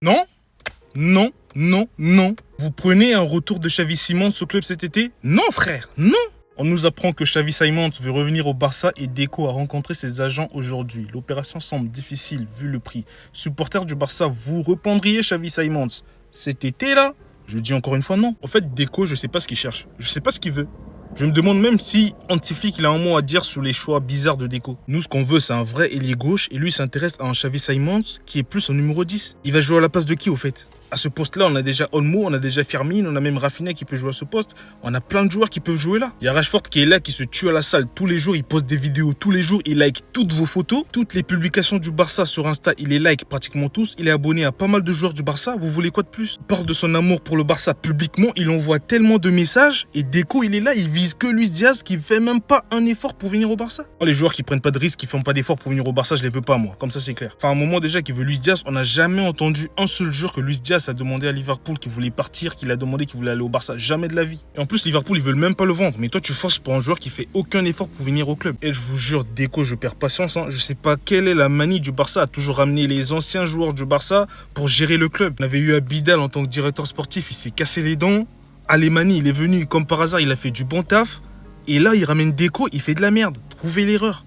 Non, non, non, non. Vous prenez un retour de Xavi Simons au club cet été? Non, frère, non. On nous apprend que Xavi Simons veut revenir au Barça et Deco a rencontré ses agents aujourd'hui. L'opération semble difficile vu le prix. Supporters du Barça, vous reprendriez Xavi Simons cet été là? Je dis encore une fois non. En fait, Deco, je sais pas ce qu'il cherche. Je sais pas ce qu'il veut. Je me demande même si Antiflick il a un mot à dire sur les choix bizarres de Deco. Nous, ce qu'on veut, c'est un vrai ailier gauche et lui s'intéresse à un Xavi Simons qui est plus un numéro 10. Il va jouer à la place de qui au fait? À ce poste-là, on a déjà Olmo, on a déjà Firmine, on a même Rafinha qui peut jouer à ce poste. On a plein de joueurs qui peuvent jouer là. Il y a Rashford qui est là, qui se tue à la salle tous les jours. Il poste des vidéos tous les jours. Il like toutes vos photos. Toutes les publications du Barça sur Insta, il les like pratiquement tous. Il est abonné à pas mal de joueurs du Barça. Vous voulez quoi de plus? Il parle de son amour pour le Barça publiquement. Il envoie tellement de messages. Et Deco, il est là, il vise que Luis Diaz qui fait même pas un effort pour venir au Barça. Les joueurs qui prennent pas de risques, qui font pas d'efforts pour venir au Barça, je les veux pas moi. Comme ça, c'est clair. Enfin, à un moment déjà qui veut Luis Diaz, on n'a jamais entendu un seul jour que Luis Diaz a demandé à Liverpool qui voulait partir, qu'il a demandé qu'il voulait aller au Barça. Jamais de la vie. Et en plus, Liverpool, ils veulent même pas le vendre. Mais toi, tu forces pour un joueur qui fait aucun effort pour venir au club. Et je vous jure, Deco, je perds patience. Je sais pas quelle est la manie du Barça à toujours ramener les anciens joueurs du Barça pour gérer le club. On avait eu Abidal en tant que directeur sportif, il s'est cassé les dents. Alemani, il est venu comme par hasard, il a fait du bon taf. Et là, il ramène Deco, il fait de la merde. Trouvez l'erreur.